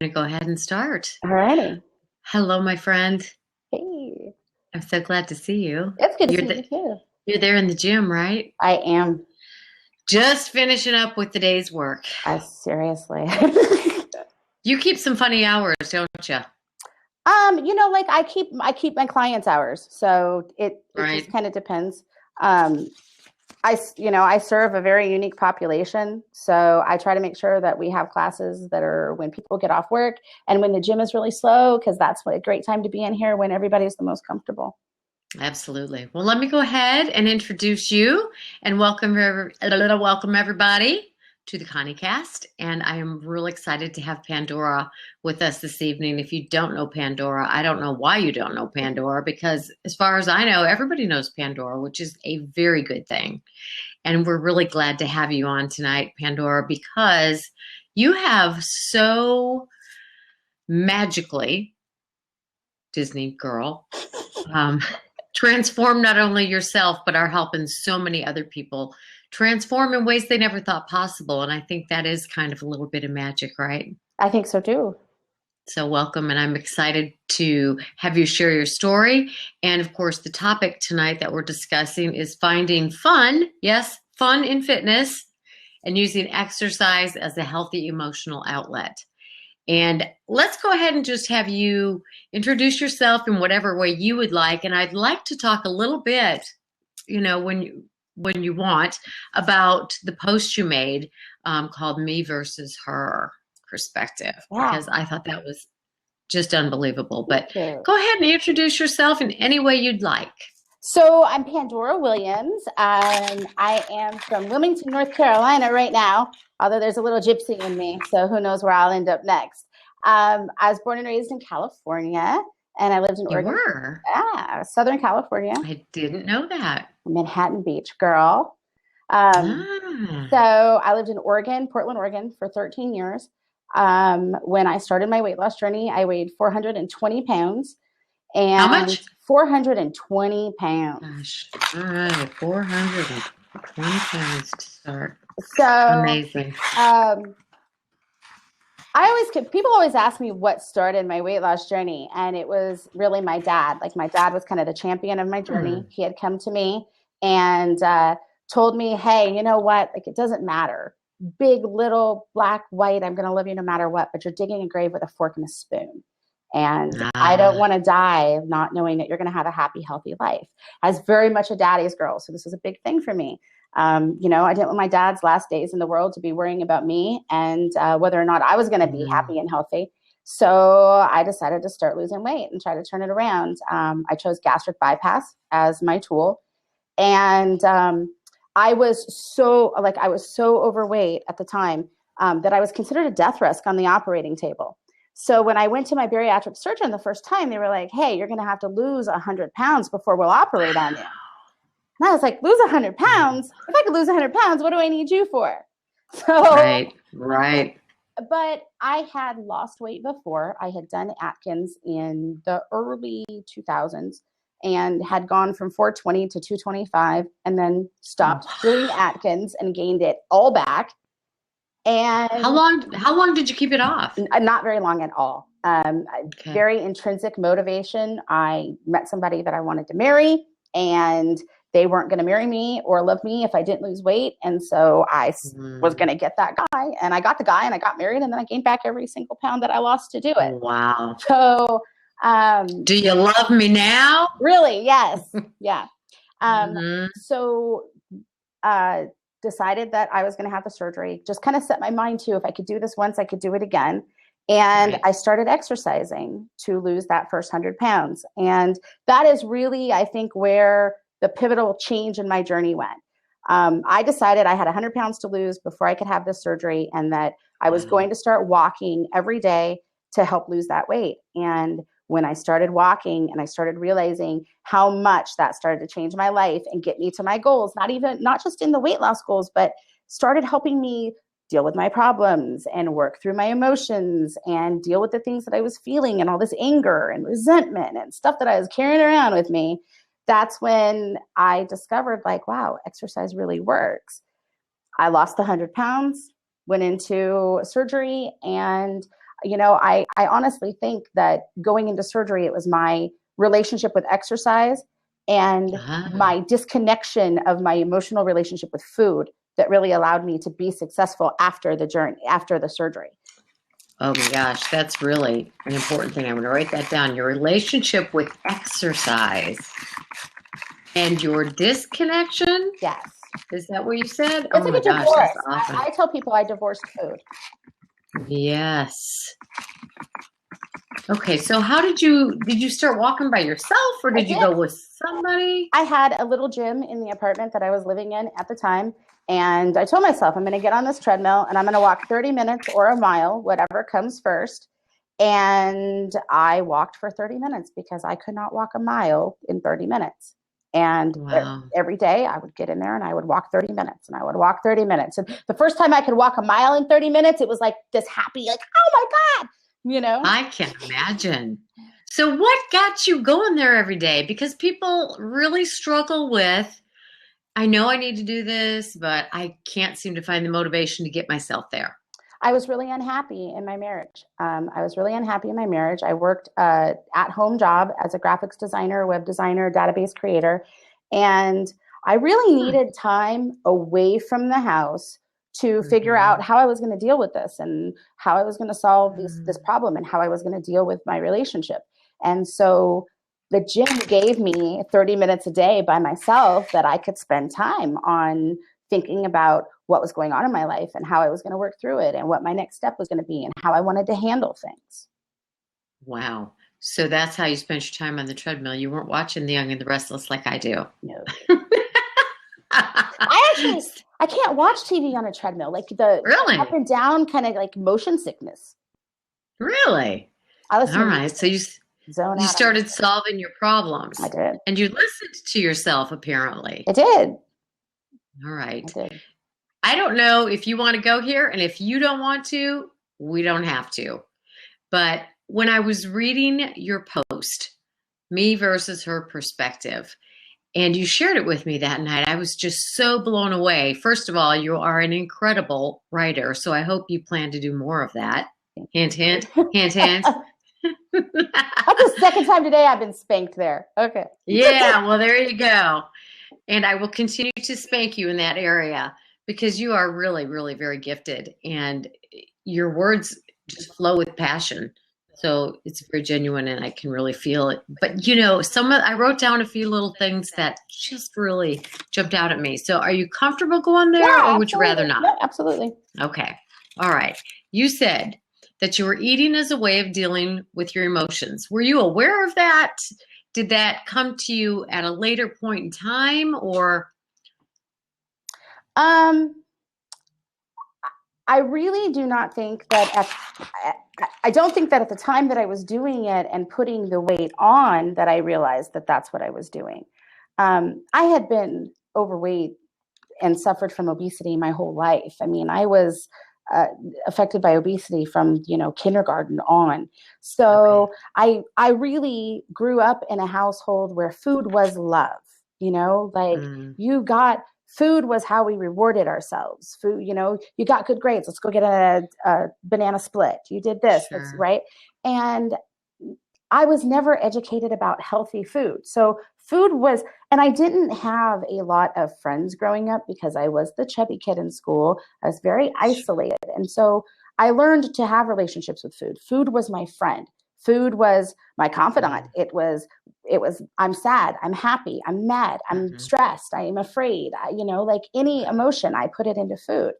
going to go ahead and start. All righty. Hello, my friend. Hey, I'm so glad to see you. it's good to You're see the, you too. you're there in the gym, right? I am. Just finishing up with the day's work. I seriously. You keep some funny hours, don't you? Like I keep my clients' hours, so it Right. just kind of depends. Um, I serve a very unique population, so I try to make sure that we have classes that are when people get off work and when the gym is really slow, because that's a great time to be in here when everybody's the most comfortable. Absolutely. Well, let me go ahead and introduce you and welcome everybody to the ConnieCast. And I am really excited to have Pandora with us this evening. If you don't know Pandora, I don't know why you don't know Pandora, because as far as I know, everybody knows Pandora, which is a very good thing. And we're really glad to have you on tonight, Pandora, because you have so magically, Disney girl, transform not only yourself, but are helping so many other people transform in ways they never thought possible. And I think that is kind of a little bit of magic, right? I think so too. So welcome, and I'm excited to have you share your story. And of course, the topic tonight that we're discussing is finding fun, yes, fun in fitness, and using exercise as a healthy emotional outlet. And let's go ahead and just have you introduce yourself in whatever way you would like. And I'd like to talk a little bit, when you want, about the post you made called "Me versus Her Perspective," Yeah. because I thought that was just unbelievable. But Too. go ahead and introduce yourself in any way you'd like. So I'm Pandora Williams. I am from Wilmington, North Carolina right now, although there's a little gypsy in me, so who knows where I'll end up next. I was born and raised in California, and I lived in Oregon. You were? Yeah, Southern California. I didn't know that. Manhattan Beach girl. So I lived in Oregon, Portland, Oregon for 13 years. When I started my weight loss journey, I weighed 420 pounds. And how much? 420 pounds. Gosh, all right, 420 pounds to start. So amazing. People always ask me what started my weight loss journey, and it was really my dad. Like, my dad was kind of the champion of my journey. He had come to me and told me, hey, you know what? Like, it doesn't matter. Big, little, black, white, I'm going to love you no matter what, but you're digging a grave with a fork and a spoon. And I don't want to die not knowing that you're going to have a happy, healthy life. I was very much a daddy's girl, so this was a big thing for me. I didn't want my dad's last days in the world to be worrying about me and whether or not I was going to be happy and healthy. So I decided to start losing weight and try to turn it around. I chose gastric bypass as my tool. And I was so overweight at the time that I was considered a death risk on the operating table. So when I went to my bariatric surgeon the first time, they were like, hey, you're going to have to lose 100 pounds before we'll operate on you. And I was like, lose 100 pounds? If I could lose 100 pounds, what do I need you for? So, Right. But I had lost weight before. I had done Atkins in the early 2000s and had gone from 420 to 225 and then stopped doing Atkins and gained it all back. And how long did you keep it off? Not very long at all. Very intrinsic motivation. I met somebody that I wanted to marry, and they weren't going to marry me or love me if I didn't lose weight. And so I was going to get that guy, and I got the guy, and I got married, and then I gained back every single pound that I lost to do it. Wow. So, do you love me now? Really? Yes. Yeah. So, decided that I was going to have the surgery, just kind of set my mind to, if I could do this once, I could do it again. And I started exercising to lose that first 100 pounds. And that is really, I think, where the pivotal change in my journey went. I decided I had 100 pounds to lose before I could have this surgery, and that I was going to start walking every day to help lose that weight. And when I started walking and I started realizing how much that started to change my life and get me to my goals, not just in the weight loss goals, but started helping me deal with my problems and work through my emotions and deal with the things that I was feeling and all this anger and resentment and stuff that I was carrying around with me. That's when I discovered, like, wow, exercise really works. I lost the 100 pounds, went into surgery, and I honestly think that going into surgery, it was my relationship with exercise and my disconnection of my emotional relationship with food that really allowed me to be successful after the journey, after the surgery. Oh my gosh, that's really an important thing. I'm going to write that down. Your relationship with exercise and your disconnection. Yes. Is that what you said? It's like a gosh, divorce. that's awesome. I tell people I divorced food. Yes. Okay, so how did you start walking by yourself, or did you go with somebody? I had a little gym in the apartment that I was living in at the time, and I told myself I'm going to get on this treadmill and I'm going to walk 30 minutes or a mile, whatever comes first. And I walked for 30 minutes because I could not walk a mile in 30 minutes. And every day I would get in there and I would walk 30 minutes and I would walk 30 minutes. And the first time I could walk a mile in 30 minutes, it was like this happy, like, oh my God, I can imagine. So what got you going there every day? Because people really struggle with, I know I need to do this, but I can't seem to find the motivation to get myself there. I was really unhappy in my marriage. I worked at-home job as a graphics designer, web designer, database creator, and I really needed time away from the house to figure out how I was going to deal with this and how I was going to solve this problem and how I was going to deal with my relationship. And so the gym gave me 30 minutes a day by myself that I could spend time on thinking about what was going on in my life and how I was going to work through it and what my next step was going to be and how I wanted to handle things. Wow. So that's how you spent your time on the treadmill. You weren't watching The Young and the Restless like I do. No. I can't watch TV on a treadmill, like the up and down kind of like motion sickness. Really? I listen. All right. So you started solving your problems. I did. And you listened to yourself, apparently. I did. All right. I did. I don't know if you want to go here, and if you don't want to, we don't have to. But when I was reading your post, Me versus Her Perspective, and you shared it with me that night, I was just so blown away. First of all, you are an incredible writer, so I hope you plan to do more of that. Hint, hint, hint, hint. That's the second time today I've been spanked there. Okay. Yeah, well, there you go. And I will continue to spank you in that area because you are really, really very gifted, and your words just flow with passion. So it's very genuine and I can really feel it. But I wrote down a few little things that just really jumped out at me. So are you comfortable going there or would you rather not? No, absolutely. Okay. All right. You said that you were eating as a way of dealing with your emotions. Were you aware of that? Did that come to you at a later point in time or? I really do not think that I don't think that at the time that I was doing it and putting the weight on that I realized that that's what I was doing. I had been overweight and suffered from obesity my whole life. I mean, I was affected by obesity from, kindergarten on. So I really grew up in a household where food was love, food was how we rewarded ourselves. Food, you got good grades. Let's go get a banana split. You did this, that's right. And I was never educated about healthy food. So food was, and I didn't have a lot of friends growing up because I was the chubby kid in school. I was very isolated. And so I learned to have relationships with food. Food was my friend. Food was my confidant. It was, I'm sad, I'm happy, I'm mad, I'm stressed, I am afraid, like any emotion, I put it into food.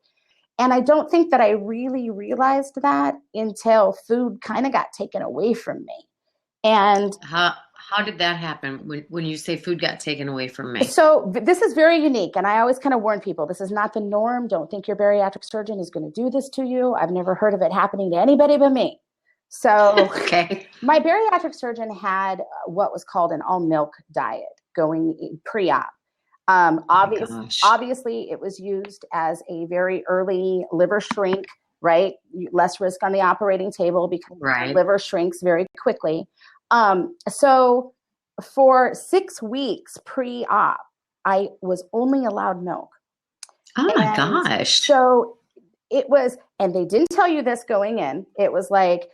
And I don't think that I really realized that until food kind of got taken away from me. And how did that happen when you say food got taken away from me? So this is very unique. And I always kind of warn people, this is not the norm. Don't think your bariatric surgeon is going to do this to you. I've never heard of it happening to anybody but me. So my bariatric surgeon had what was called an all milk diet going pre-op. Obviously, it was used as a very early liver shrink, right? Less risk on the operating table because the liver shrinks very quickly. So for 6 weeks pre-op, I was only allowed milk. Oh my gosh. So it was, and they didn't tell you this going in. It was like,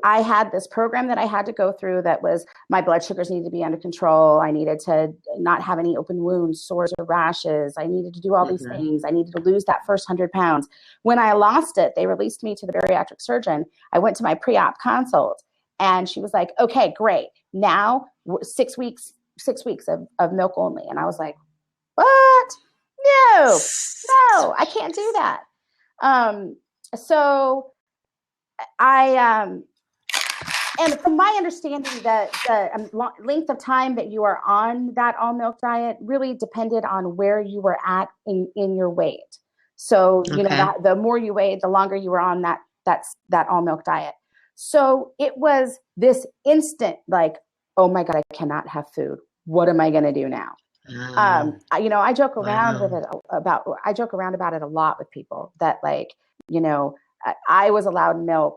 I had this program that I had to go through that was my blood sugars needed to be under control. I needed to not have any open wounds, sores, or rashes. I needed to do all these things. I needed to lose that first 100 pounds. When I lost it, they released me to the bariatric surgeon. I went to my pre-op consult and she was like, okay, great. Now 6 weeks of milk only. And I was like, what? No, I can't do that. So and from my understanding, that the length of time that you are on that all milk diet really depended on where you were at in your weight. So, you know, the more you weighed, the longer you were on that all milk diet. So it was this instant, like, oh my God, I cannot have food. What am I going to do now? You know, I joke around about it a lot with people that, like, you know, I was allowed milk.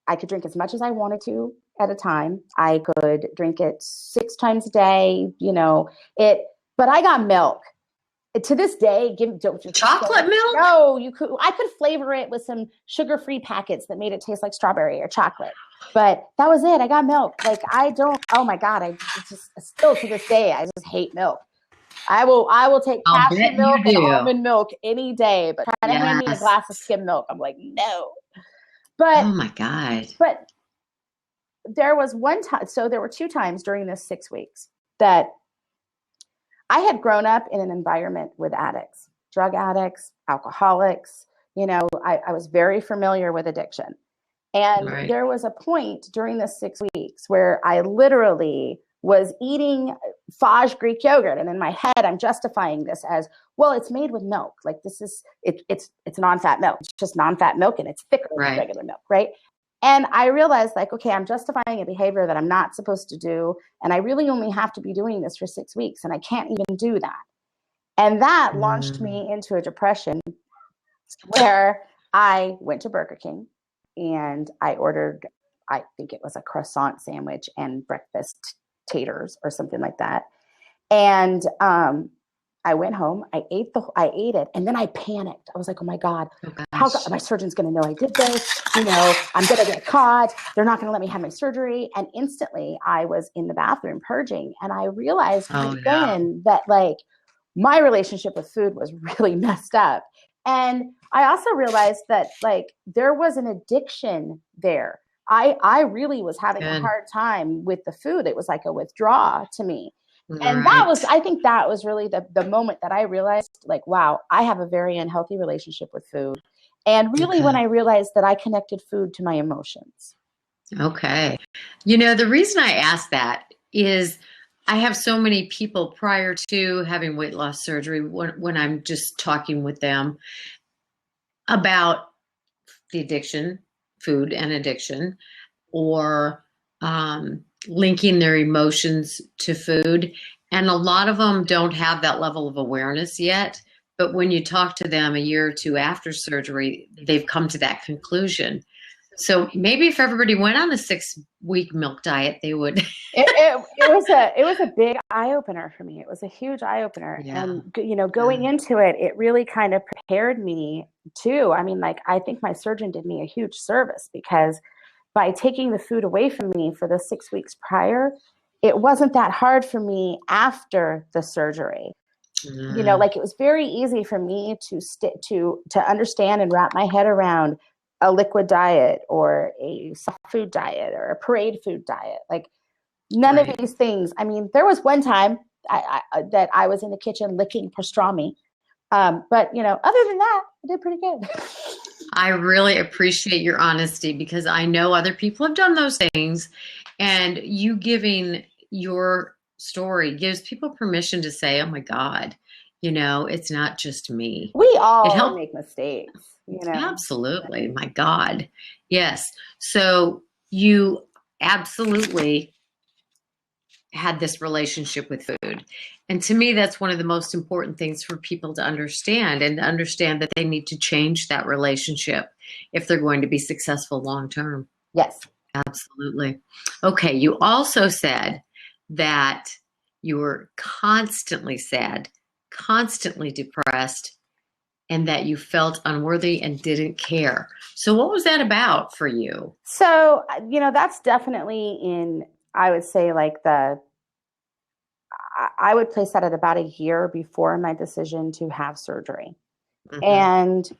I could drink as much as I wanted to at a time. I could drink it 6 times a day, you know, but I got milk. To this day, chocolate milk? No, I could flavor it with some sugar-free packets that made it taste like strawberry or chocolate. But that was it. I got milk. Like, oh my God, I just still to this day, I just hate milk. I will take cashew milk and almond milk any day, but try to hand me a glass of skim milk, I'm like, no. But oh my God. But there was one time, so there were 2 times during this 6 weeks that I had grown up in an environment with addicts, drug addicts, alcoholics. You know, I was very familiar with addiction. And there was a point during the 6 weeks where I literally was eating Fage Greek yogurt. And in my head, I'm justifying this as, well, it's made with milk. Like, this is, it's non-fat milk. It's just non-fat milk and it's thicker than regular milk, right? And I realized, like, okay, I'm justifying a behavior that I'm not supposed to do. And I really only have to be doing this for 6 weeks. And I can't even do that. And that launched me into a depression where I went to Burger King and I ordered, I think it was a croissant sandwich and breakfast taters or something like that. And I went home, I ate it, and then I panicked. I was like, oh my God, how my surgeon's going to know I did this? You know, I'm going to get caught. They're not going to let me have my surgery. And instantly I was in the bathroom purging. And I realized then that, like, my relationship with food was really messed up. And I also realized that, like, there was an addiction there. I really was having a hard time with the food. It was like a withdrawal to me. And I think that was really the moment that I realized, like, wow, I have a very unhealthy relationship with food. And really when I realized that I connected food to my emotions. Okay. You know, the reason I asked that is I have so many people prior to having weight loss surgery, when I'm just talking with them about the addiction, food and addiction, or linking their emotions to food. And a lot of them don't have that level of awareness yet. But when you talk to them a year or 2 after surgery, they've come to that conclusion. So maybe if everybody went on a 6-week milk diet, they would. It was a big eye opener for me. It was a huge eye opener. Yeah. And, you know, going into it, it really kind of prepared me too. I mean, like, I think my surgeon did me a huge service, because by taking the food away from me for the 6 weeks prior, it wasn't that hard for me after the surgery. You know, like, it was very easy for me to understand and wrap my head around a liquid diet or a soft food diet or a parade food diet. Like, none of these things. I mean, there was one time that I was in the kitchen licking pastrami. But, you know, other than that, I did pretty good. I really appreciate your honesty, because I know other people have done those things, and you giving your story gives people permission to say, oh my God, you know, it's not just me. We all make mistakes, you know. Absolutely. My God. Yes. So you absolutely had this relationship with food. And to me, that's one of the most important things for people to understand, and to understand that they need to change that relationship if they're going to be successful long term. Yes. Absolutely. Okay. You also said that you were constantly sad, constantly depressed, and that you felt unworthy and didn't care. So what was that about for you? So, that's definitely I would say I would place that at about a year before my decision to have surgery. Mm-hmm. And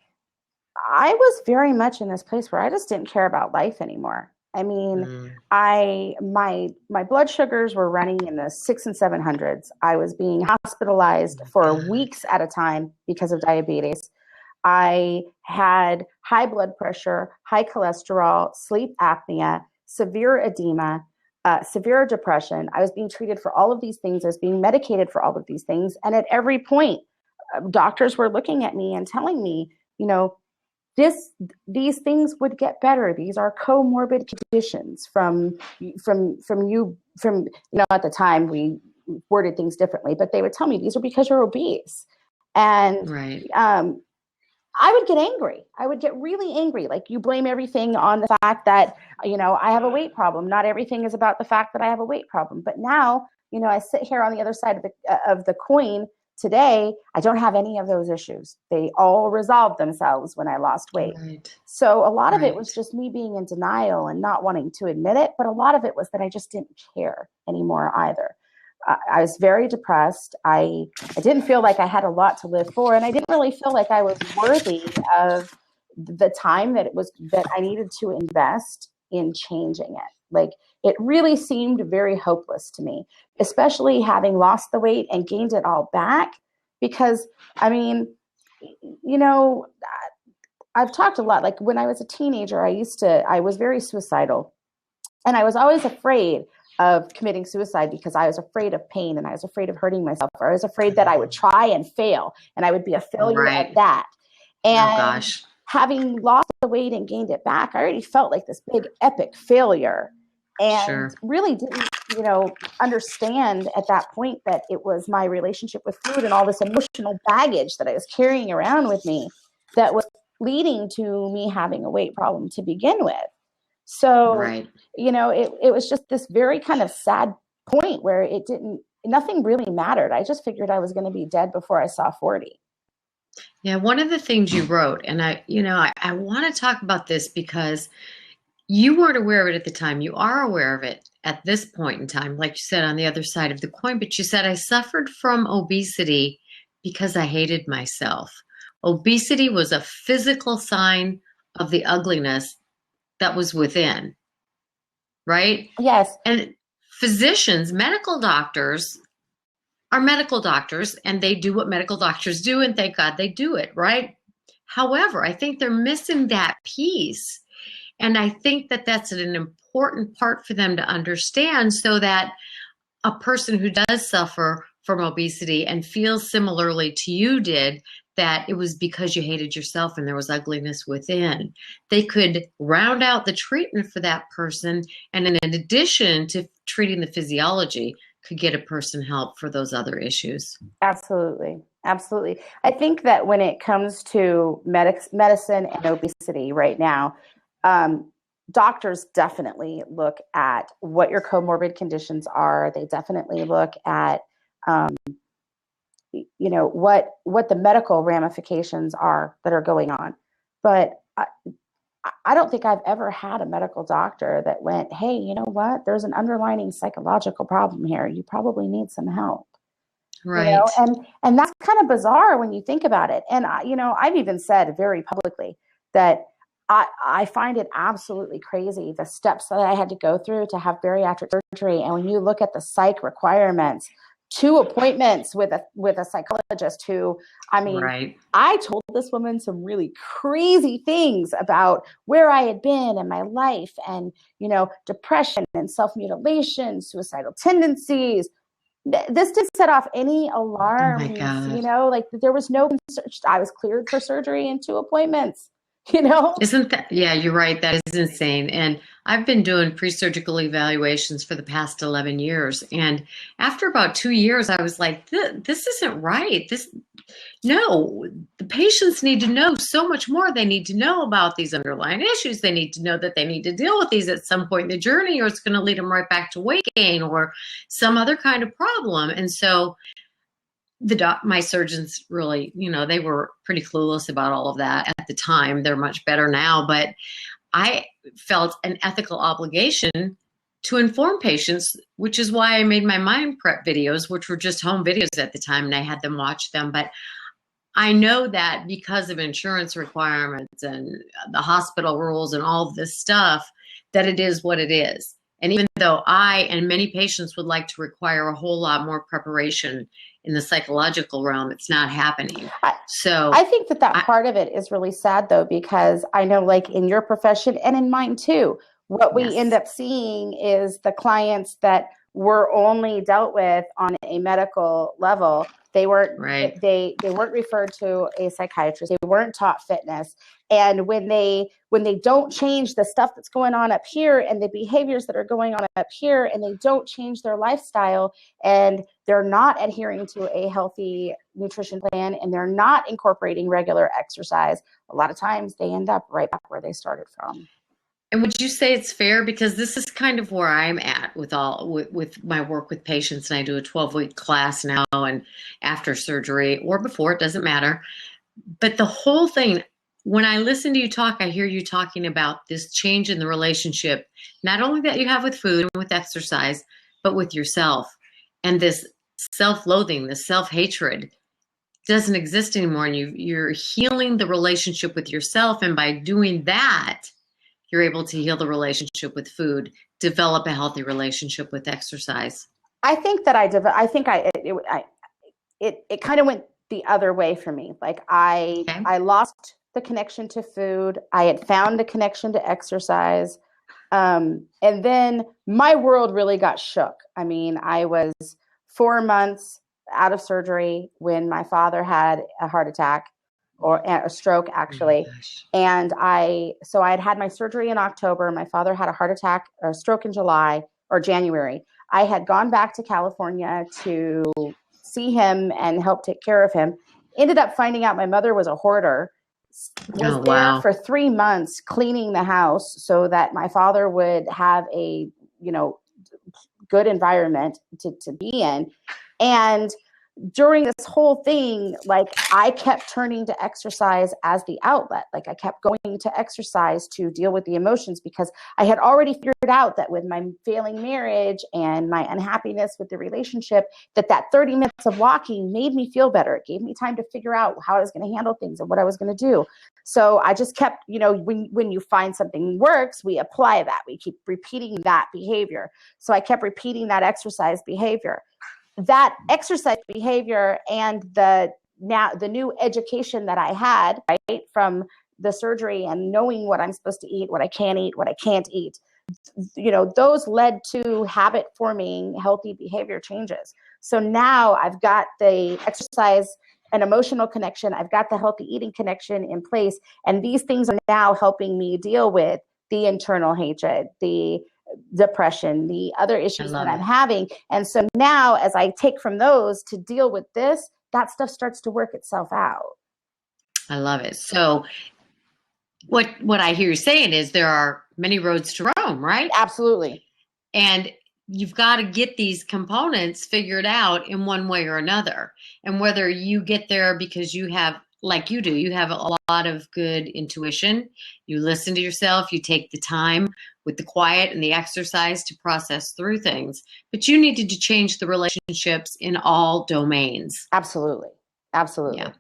I was very much in this place where I just didn't care about life anymore. I mean, my blood sugars were running in the 600s and 700s. I was being hospitalized for weeks at a time because of diabetes. I had high blood pressure, high cholesterol, sleep apnea, severe edema, severe depression. I was being treated for all of these things. I was being medicated for all of these things. And at every point, doctors were looking at me and telling me, these things would get better. These are comorbid conditions from at the time we worded things differently, but they would tell me these are because you're obese. And I would get angry. I would get really angry. Like, you blame everything on the fact that, I have a weight problem. Not everything is about the fact that I have a weight problem. But now, I sit here on the other side of the coin today. I don't have any of those issues. They all resolved themselves when I lost weight. Right. So a lot of it was just me being in denial and not wanting to admit it. But a lot of it was that I just didn't care anymore either. I was very depressed. I didn't feel like I had a lot to live for, and I didn't really feel like I was worthy of the time that I needed to invest in changing it. Like, it really seemed very hopeless to me, especially having lost the weight and gained it all back. Because, I've talked a lot. Like, when I was a teenager, I was very suicidal, and I was always afraid of committing suicide because I was afraid of pain, and I was afraid of hurting myself, or I was afraid that I would try and fail and I would be a failure at that. And having lost the weight and gained it back, I already felt like this big epic failure, and really didn't, understand at that point that it was my relationship with food and all this emotional baggage that I was carrying around with me that was leading to me having a weight problem to begin with. So, it was just this very kind of sad point where nothing really mattered. I just figured I was going to be dead before I saw 40. Yeah. One of the things you wrote, and I want to talk about this because you weren't aware of it at the time. You are aware of it at this point in time, like you said, on the other side of the coin. But you said, I suffered from obesity because I hated myself. Obesity was a physical sign of the ugliness that was within, right? Yes. And physicians, medical doctors are medical doctors, and they do what medical doctors do, and thank God they do it, right? However, I think they're missing that piece. And I think that that's an important part for them to understand, so that a person who does suffer from obesity and feels similarly to you did, that it was because you hated yourself and there was ugliness within, they could round out the treatment for that person. And in addition to treating the physiology, could get a person help for those other issues. Absolutely. Absolutely. I think that when it comes to medicine and obesity right now, doctors definitely look at what your comorbid conditions are. They definitely look at, what the medical ramifications are that are going on. But I don't think I've ever had a medical doctor that went, hey, you know what? There's an underlying psychological problem here. You probably need some help. Right. And that's kind of bizarre when you think about it. And, I've even said very publicly that I find it absolutely crazy, the steps that I had to go through to have bariatric surgery. And when you look at the psych requirements, 2 appointments with a psychologist who, I told this woman some really crazy things about where I had been in my life, and, depression and self-mutilation, suicidal tendencies. This didn't set off any alarms. Oh my God. There was no, I was cleared for surgery in 2 appointments. Isn't that, yeah, you're right. That is insane. And I've been doing pre-surgical evaluations for the past 11 years. And after about 2 years, I was like, this isn't right. No, the patients need to know so much more. They need to know about these underlying issues. They need to know that they need to deal with these at some point in the journey, or it's going to lead them right back to weight gain or some other kind of problem. And so my surgeons really, they were pretty clueless about all of that at the time. They're much better now, but I felt an ethical obligation to inform patients, which is why I made my mind prep videos, which were just home videos at the time, and I had them watch them. But I know that because of insurance requirements and the hospital rules and all of this stuff, that it is what it is. And even though I and many patients would like to require a whole lot more preparation in the psychological realm, it's not happening. So I think that part of it is really sad, though, because I know, like, in your profession and in mine too, what we end up seeing is the clients that were only dealt with on a medical level. They weren't they weren't referred to a psychiatrist. They weren't taught fitness. And when they don't change the stuff that's going on up here and the behaviors that are going on up here, and they don't change their lifestyle, and they're not adhering to a healthy nutrition plan, and they're not incorporating regular exercise, a lot of times they end up right back where they started from. And would you say it's fair? Because this is kind of where I'm at with my work with patients, and I do a 12-week class now, and after surgery or before, it doesn't matter. But the whole thing, when I listen to you talk, I hear you talking about this change in the relationship, not only that you have with food and with exercise, but with yourself. And this self-loathing, this self-hatred doesn't exist anymore. And you're healing the relationship with yourself. And by doing that, you're able to heal the relationship with food, develop a healthy relationship with exercise. I think that it kind of went the other way for me. Like I lost the connection to food. I had found the connection to exercise. And then my world really got shook. I mean, I was 4 months out of surgery when my father had a heart attack, or a stroke, actually. And so I had my surgery in October. My father had a heart attack or a stroke in July or January. I had gone back to California to see him and help take care of him. Ended up finding out my mother was a hoarder. Was there for 3 months cleaning the house so that my father would have a, good environment to be in. And during this whole thing, like, I kept turning to exercise as the outlet. Like, I kept going to exercise to deal with the emotions, because I had already figured out that with my failing marriage and my unhappiness with the relationship, that 30 minutes of walking made me feel better. It gave me time to figure out how I was going to handle things and what I was going to do. So I just kept, when you find something works, we apply that. We keep repeating that behavior. So I kept repeating that exercise behavior. That exercise behavior and the new education that I had, right, from the surgery and knowing what I'm supposed to eat, what I can eat, what I can't eat, those led to habit forming healthy behavior changes. So now I've got the exercise and emotional connection. I've got the healthy eating connection in place. And these things are now helping me deal with the internal hatred, the depression, the other issues that I'm having. And so now, as I take from those to deal with this, that stuff starts to work itself out. I love it. So what I hear you saying is there are many roads to Rome, right? Absolutely. And you've got to get these components figured out in one way or another. And whether you get there because you have, like you do, you have a lot of good intuition. You listen to yourself. You take the time with the quiet and the exercise to process through things. But you needed to change the relationships in all domains. Absolutely. Absolutely. Yeah.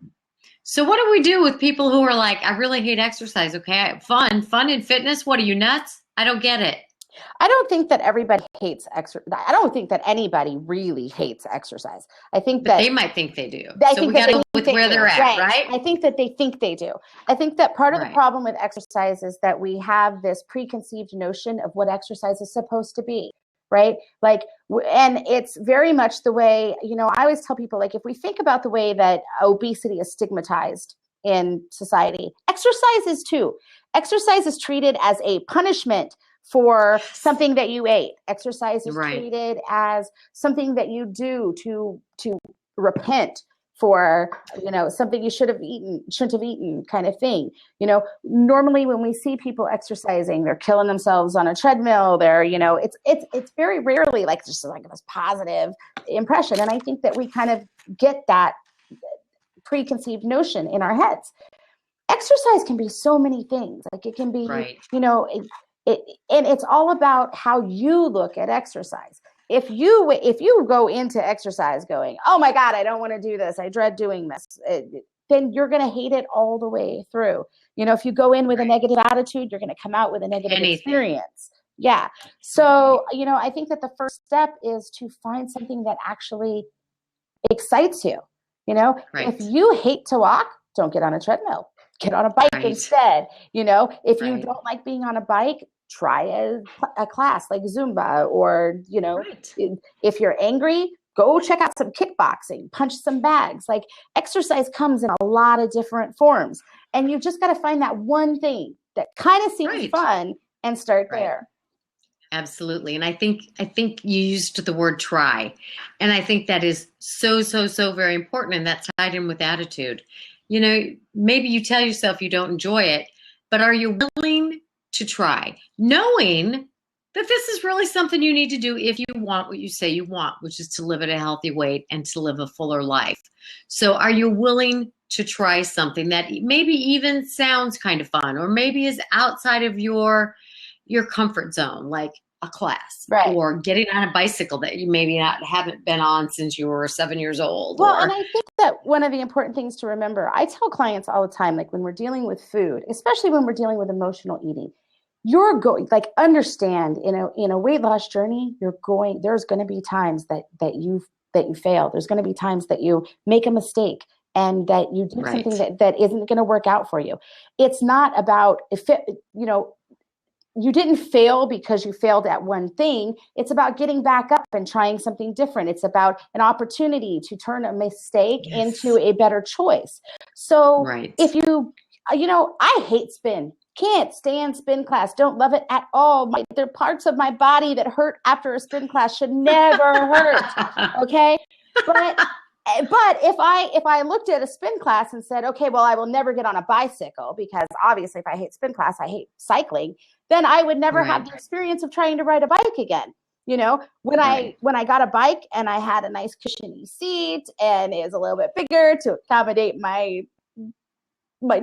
So what do we do with people who are like, I really hate exercise. Okay, fun and fitness. What are you, nuts? I don't get it. I don't think that everybody hates exercise. I don't think that anybody really hates exercise. I think that they might think they do. So we got to go with where they're at, right? I think that they think they do. I think that part of the problem with exercise is that we have this preconceived notion of what exercise is supposed to be, right? Like, and it's very much the way, I always tell people, like, if we think about the way that obesity is stigmatized in society, exercise is too. Exercise is treated as a punishment for something that you ate. Exercise is treated as something that you do to repent for, something you shouldn't have eaten kind of thing. Normally when we see people exercising, they're killing themselves on a treadmill. They're, it's very rarely like just like this positive impression. And I think that we kind of get that preconceived notion in our heads. Exercise can be so many things. Like it can be, right. And it's all about how you look at exercise. If you go into exercise going, oh my God, I don't want to do this, I dread doing this, then you're going to hate it all the way through. If you go in with a negative attitude, you're going to come out with a negative experience. Yeah. So, I think that the first step is to find something that actually excites you. Right. If you hate to walk, don't get on a treadmill. Get on a bike instead. If you don't like being on a bike, try a class like Zumba, or, if you're angry, go check out some kickboxing, punch some bags. Like exercise comes in a lot of different forms, and you just got to find that one thing that kind of seems fun and start there. Absolutely. And I think you used the word try, and I think that is so very important. And that's tied in with attitude. Maybe you tell yourself you don't enjoy it, but are you willing to try, knowing that this is really something you need to do if you want what you say you want, which is to live at a healthy weight and to live a fuller life. So are you willing to try something that maybe even sounds kind of fun, or maybe is outside of your comfort zone, like a class, or getting on a bicycle that you maybe haven't been on since you were 7 years old? Well, and I think that one of the important things to remember, I tell clients all the time, like when we're dealing with food, especially when we're dealing with emotional eating, understand in a weight loss journey, there's going to be times that you fail. There's going to be times that you make a mistake and that you do something that isn't going to work out for you. It's not about, you didn't fail because you failed at one thing. It's about getting back up and trying something different. It's about an opportunity to turn a mistake into a better choice. So if you, I hate spin. Can't stand spin class. Don't love it at all. There are parts of my body that hurt after a spin class. Should never hurt. Okay. But if I looked at a spin class and said, okay, well, I will never get on a bicycle, because obviously if I hate spin class, I hate cycling, then I would never have the experience of trying to ride a bike again. When I got a bike and I had a nice cushiony seat and it was a little bit bigger to accommodate my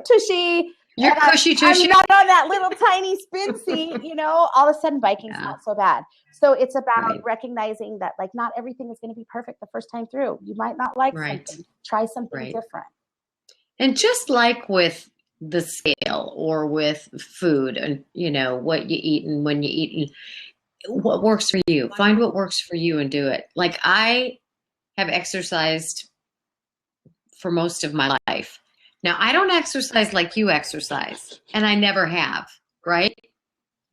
tushy. Your cushy tushy. I'm not on that little tiny spin seat, all of a sudden biking's not so bad. So it's about recognizing that not everything is going to be perfect the first time through. You might not like something. Try something different. And just like with the scale or with food and, what you eat and when you eat, and what works for you. Find what works for you and do it. Like I have exercised for most of my life. Now, I don't exercise like you exercise, and I never have, right?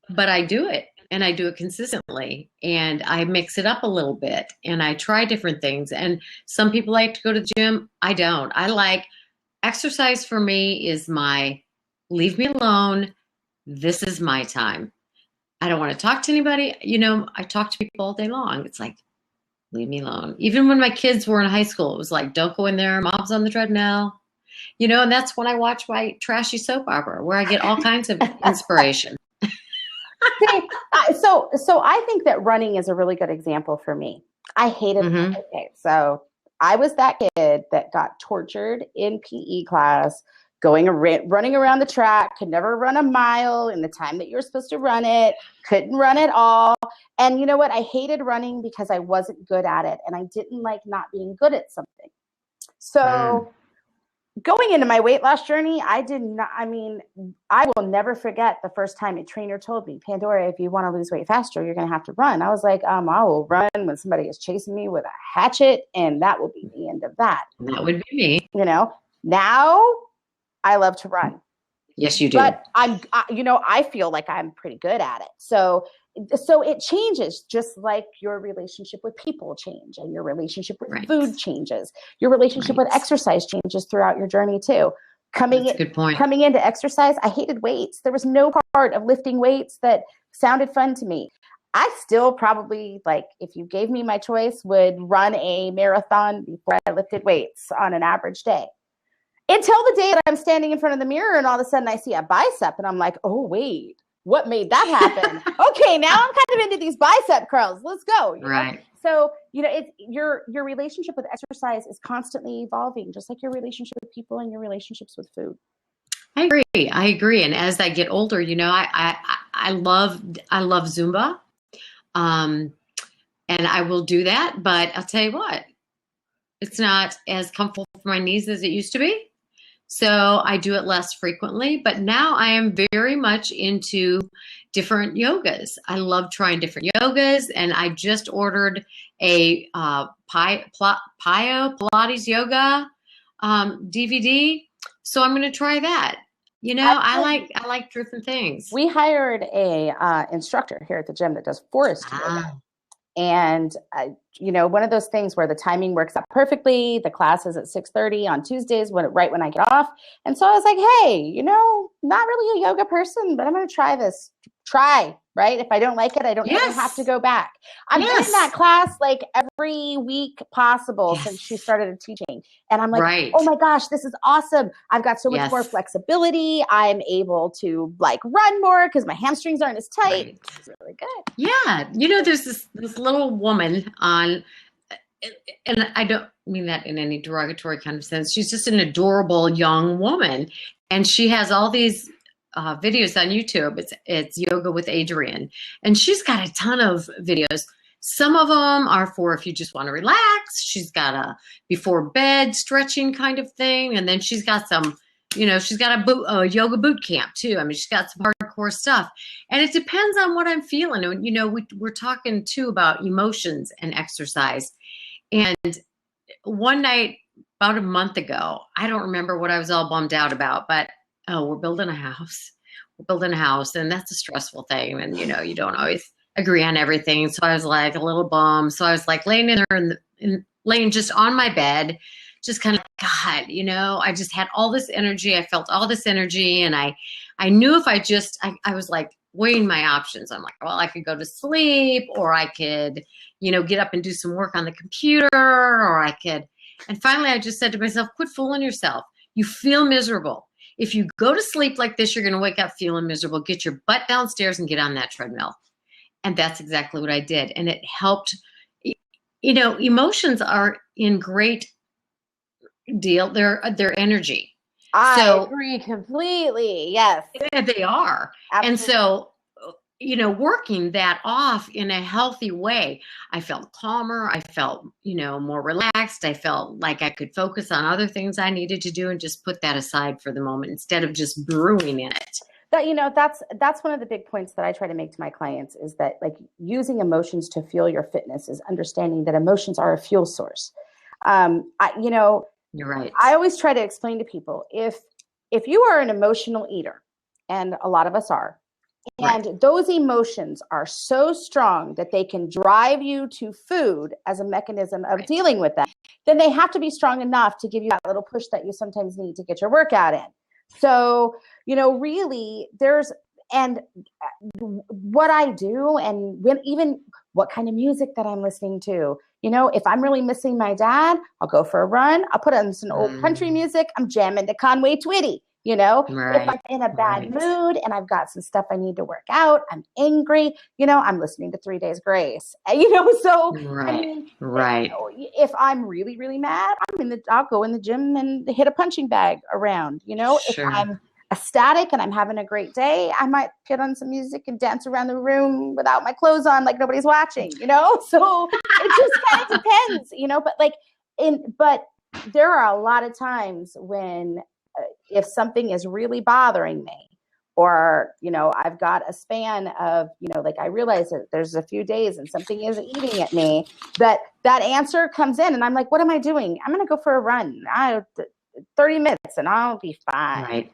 But I do it, and I do it consistently, and I mix it up a little bit, and I try different things. And some people like to go to the gym. I don't. I like exercise. For me is leave me alone. This is my time. I don't want to talk to anybody. I talk to people all day long. It's like, leave me alone. Even when my kids were in high school, it was like, don't go in there. Mom's on the treadmill. And that's when I watch my trashy soap opera, where I get all kinds of inspiration. So I think that running is a really good example for me. I hated it. Okay, so I was that kid that got tortured in PE class, running around the track, could never run a mile in the time that you were supposed to run it, couldn't run at all. And you know what? I hated running because I wasn't good at it, and I didn't like not being good at something. So going into my weight loss journey, I will never forget the first time a trainer told me, Pandora, if you want to lose weight faster, you're going to have to run. I was like, I will run when somebody is chasing me with a hatchet, and that will be the end of that. That would be me. Now I love to run. Yes, you do. But I feel like I'm pretty good at it. So it changes, just like your relationship with people change, and your relationship with food changes. Your relationship with exercise changes throughout your journey too. Coming into exercise, I hated weights. There was no part of lifting weights that sounded fun to me. I still probably, like, if you gave me my choice, would run a marathon before I lifted weights on an average day. Until the day that I'm standing in front of the mirror and all of a sudden I see a bicep and I'm like, oh, wait, what made that happen? Okay, now I'm kind of into these bicep curls. Let's go. You know? So, it's your relationship with exercise is constantly evolving, just like your relationship with people and your relationships with food. I agree. And as I get older, I love Zumba. And I will do that, but I'll tell you what, it's not as comfortable for my knees as it used to be. So I do it less frequently, but now I am very much into different yogas. I love trying different yogas, and I just ordered a Pilates yoga DVD. So I'm going to try that. I like different things. We hired a instructor here at the gym that does forest yoga. And, one of those things where the timing works out perfectly. The class is at 6:30 on Tuesdays, right when I get off. And so I was like, hey, not really a yoga person, but I'm going to try this. Right? If I don't like it, I don't even have to go back. I'm in that class like every week possible since she started teaching. And I'm like, oh my gosh, this is awesome. I've got so much more flexibility. I'm able to run more because my hamstrings aren't as tight. It's really good. Yeah. There's this little woman on, and I don't mean that in any derogatory kind of sense. She's just an adorable young woman. And she has all these videos on YouTube. It's Yoga with Adriene, and she's got a ton of videos. Some of them are for if you just want to relax. She's got a before bed stretching kind of thing, and then she's got some, she's got a yoga boot camp too. I mean, she's got some hardcore stuff, and it depends on what I'm feeling. And we're talking too about emotions and exercise. And one night, about a month ago, I don't remember what I was all bummed out about, but we're building a house. And that's a stressful thing. And, you don't always agree on everything. So I was like a little bummed. So I was like laying in there laying just on my bed, just kind of, God, I just had all this energy. I felt all this energy. And I knew if I was like weighing my options. I'm like, well, I could go to sleep, or I could, get up and do some work on the computer, or I could. And finally, I just said to myself, quit fooling yourself. You feel miserable. If you go to sleep like this, you're going to wake up feeling miserable. Get your butt downstairs and get on that treadmill. And that's exactly what I did. And it helped. Emotions are in great deal. They're energy. I agree completely. Yes. They are. Absolutely. And so, working that off in a healthy way, I felt calmer. I felt, more relaxed. I felt like I could focus on other things I needed to do and just put that aside for the moment instead of just brewing in it. That's one of the big points that I try to make to my clients is that using emotions to fuel your fitness is understanding that emotions are a fuel source. You're right. I always try to explain to people if you are an emotional eater, and a lot of us are, and those emotions are so strong that they can drive you to food as a mechanism of dealing with them, then they have to be strong enough to give you that little push that you sometimes need to get your workout in. So, really and what I do, and even what kind of music that I'm listening to, if I'm really missing my dad, I'll go for a run. I'll put on some old country music. I'm jamming to Conway Twitty. If I'm in a bad mood and I've got some stuff I need to work out, I'm angry, I'm listening to 3 Days Grace, so if I'm really, really mad, I'll go in the gym and hit a punching bag around, if I'm ecstatic and I'm having a great day, I might put on some music and dance around the room without my clothes on, like nobody's watching, so it just kind of depends, but there are a lot of times when if something is really bothering me, or, I've got a span of, I realize that there's a few days and something is eating at me, that answer comes in and I'm like, what am I doing? I'm going to go for a run. 30 minutes and I'll be fine.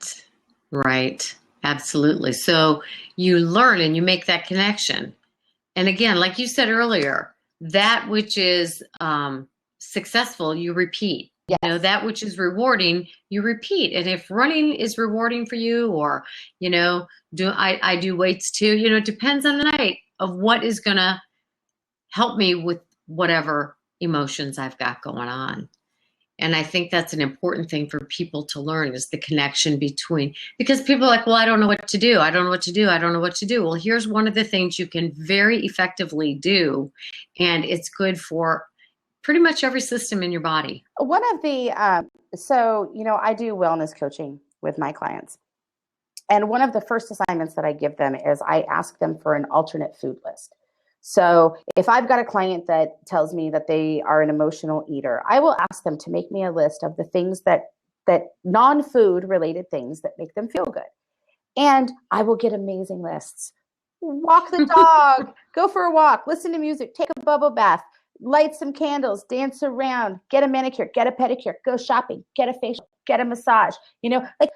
Right. Absolutely. So you learn and you make that connection. And again, like you said earlier, that which is successful, you repeat. Yes. That which is rewarding, you repeat. And if running is rewarding for you, or, I do weights too, it depends on the night. of what is going to help me with whatever emotions I've got going on. And I think that's an important thing for people to learn, is the connection between, because people are like, well, I don't know what to do. I don't know what to do. I don't know what to do. Well, here's one of the things you can very effectively do. And it's good for pretty much every system in your body. One of the, so, you know, I do wellness coaching with my clients. And one of the first assignments that I give them is I ask them for an alternate food list. So if I've got a client that tells me that they are an emotional eater, I will ask them to make me a list of the things that non-food related things that make them feel good. And I will get amazing lists. Walk the dog, go for a walk, listen to music, take a bubble bath, light some candles, dance around, get a manicure, get a pedicure, go shopping, get a facial, get a massage, you know, like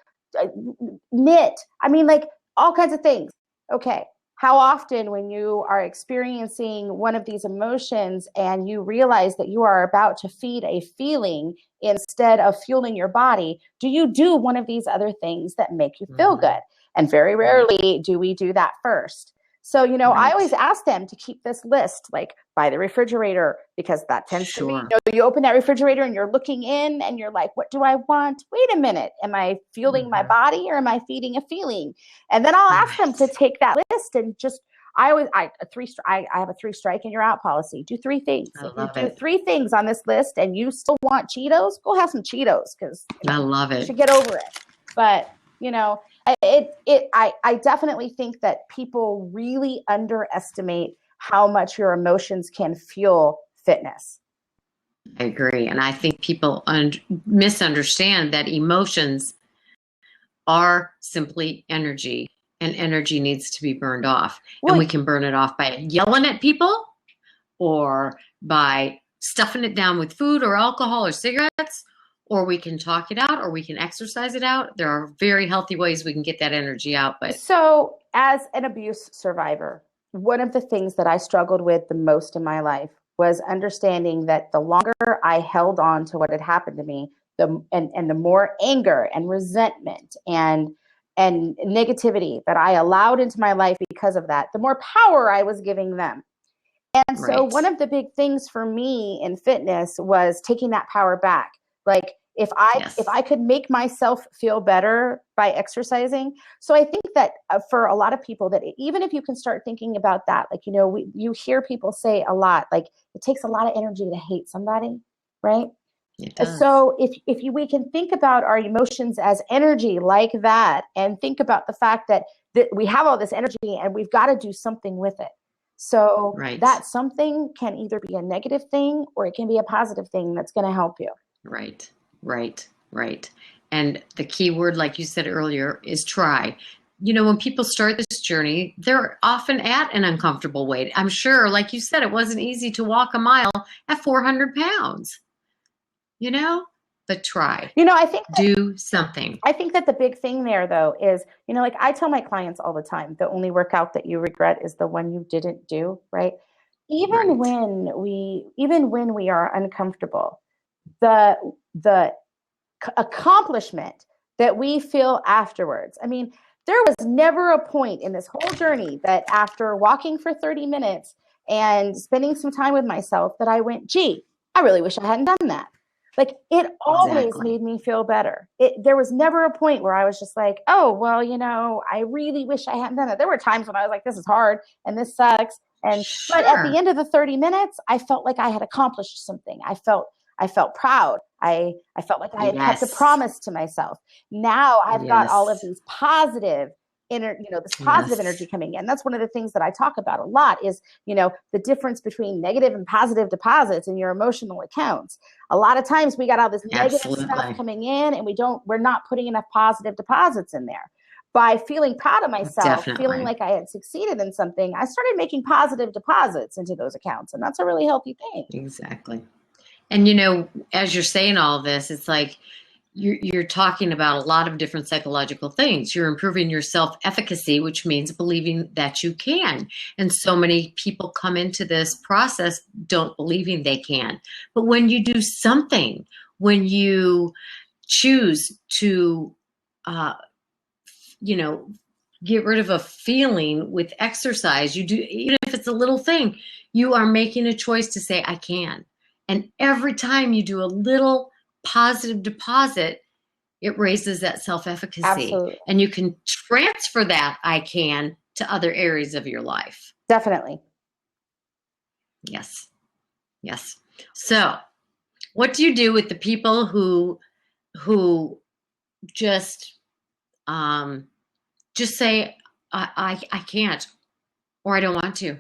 knit. I mean, like all kinds of things. Okay. How often when you are experiencing one of these emotions and you realize that you are about to feed a feeling instead of fueling your body, do you do one of these other things that make you feel good? And very rarely do we do that first. So, you know, I always ask them to keep this list like by the refrigerator, because that tends to be, you know, you open that refrigerator and you're looking in and you're like, what do I want? Wait a minute. Am I fueling my body or am I feeding a feeling? And then I'll ask them to take that list and just, I have a 3 strike and you're out policy. Do 3 things. If you do 3 things on this list and you still want Cheetos, go have some Cheetos, because I love it. You should get over it. But, you know, I definitely think that people really underestimate how much your emotions can fuel fitness. I agree. And I think people misunderstand that emotions are simply energy, and energy needs to be burned off. Well, and we can burn it off by yelling at people or by stuffing it down with food or alcohol or cigarettes, or we can talk it out, or we can exercise it out. There are very healthy ways we can get that energy out. But so as an abuse survivor, one of the things that I struggled with the most in my life was understanding that the longer I held on to what had happened to me, and the more anger and resentment and negativity that I allowed into my life because of that, the more power I was giving them. And so one of the big things for me in fitness was taking that power back. Like if I could make myself feel better by exercising. So I think that for a lot of people, that even if you can start thinking about that, like, you know, you hear people say a lot, like it takes a lot of energy to hate somebody, right? So if we can think about our emotions as energy like that, and think about the fact that we have all this energy and we've got to do something with it. So that something can either be a negative thing or it can be a positive thing that's going to help you. Right. And the key word, like you said earlier, is try. You know, when people start this journey, they're often at an uncomfortable weight. I'm sure, like you said, it wasn't easy to walk a mile at 400 pounds, you know, but try. You know, I think do something. I think that the big thing there, though, is, you know, like I tell my clients all the time, the only workout that you regret is the one you didn't do, right? Even when we are uncomfortable, the accomplishment that we feel afterwards. I mean, there was never a point in this whole journey that after walking for 30 minutes and spending some time with myself that I went, gee, I really wish I hadn't done that. Like it always made me feel better. There was never a point where I was just like, oh, well, you know, I really wish I hadn't done that. There were times when I was like, this is hard and this sucks. But at the end of the 30 minutes, I felt like I had accomplished something. I felt proud. I felt like I had kept a promise to myself. Now I've got all of these positive this positive energy coming in. That's one of the things that I talk about a lot is, you know, the difference between negative and positive deposits in your emotional accounts. A lot of times we got all this negative stuff coming in and we're not putting enough positive deposits in there. By feeling proud of myself, feeling like I had succeeded in something, I started making positive deposits into those accounts. And that's a really healthy thing. Exactly. And, you know, as you're saying all this, it's like you're talking about a lot of different psychological things. You're improving your self-efficacy, which means believing that you can. And so many people come into this process don't believing they can. But when you do something, when you choose to, get rid of a feeling with exercise, you do, even if it's a little thing, you are making a choice to say, I can. And every time you do a little positive deposit, it raises that self-efficacy. Absolutely. And you can transfer that I can to other areas of your life. Definitely. Yes. Yes. So what do you do with the people who just say, I can't, or I don't want to?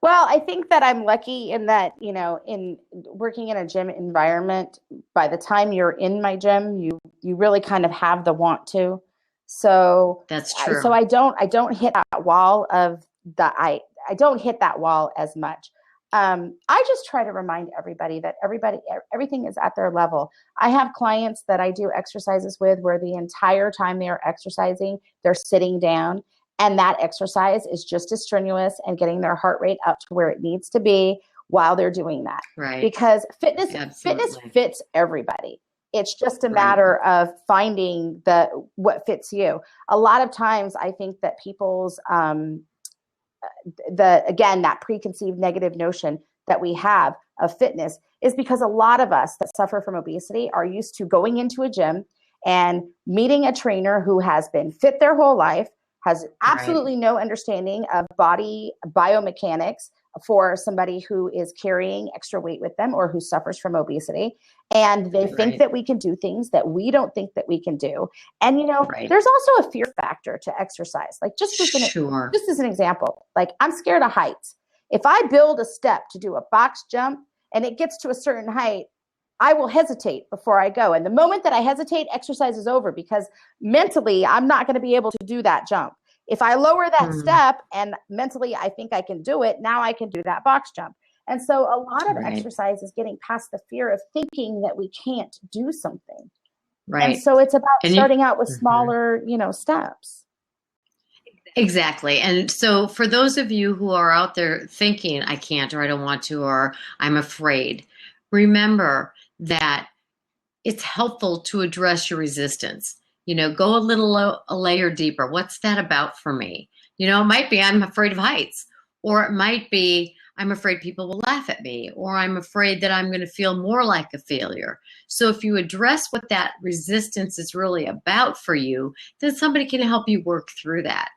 Well, I think that I'm lucky in that, you know, in working in a gym environment, by the time you're in my gym, you really kind of have the want to. So that's true. So I don't hit that wall of the I don't hit that wall as much. I just try to remind everybody that everything is at their level. I have clients that I do exercises with where the entire time they are exercising, they're sitting down. And that exercise is just as strenuous and getting their heart rate up to where it needs to be while they're doing that. Right. Because fitness fits everybody. It's just a matter of finding what fits you. A lot of times I think that people's that preconceived negative notion that we have of fitness is because a lot of us that suffer from obesity are used to going into a gym and meeting a trainer who has been fit their whole life, has absolutely no understanding of body biomechanics for somebody who is carrying extra weight with them or who suffers from obesity. And they think that we can do things that we don't think that we can do. And, you know, there's also a fear factor to exercise. Like just as an example, like I'm scared of heights. If I build a step to do a box jump and it gets to a certain height, I will hesitate before I go. And the moment that I hesitate, exercise is over because mentally I'm not going to be able to do that jump. If I lower that step and mentally I think I can do it, now I can do that box jump. And so a lot of exercise is getting past the fear of thinking that we can't do something. Right. And so it's about starting out with smaller, steps. Exactly. And so for those of you who are out there thinking I can't, or I don't want to, or I'm afraid, remember that it's helpful to address your resistance. Go a layer deeper. What's that about for me? It might be I'm afraid of heights, or it might be I'm afraid people will laugh at me, or I'm afraid that I'm going to feel more like a failure. So if you address what that resistance is really about for you, then somebody can help you work through that.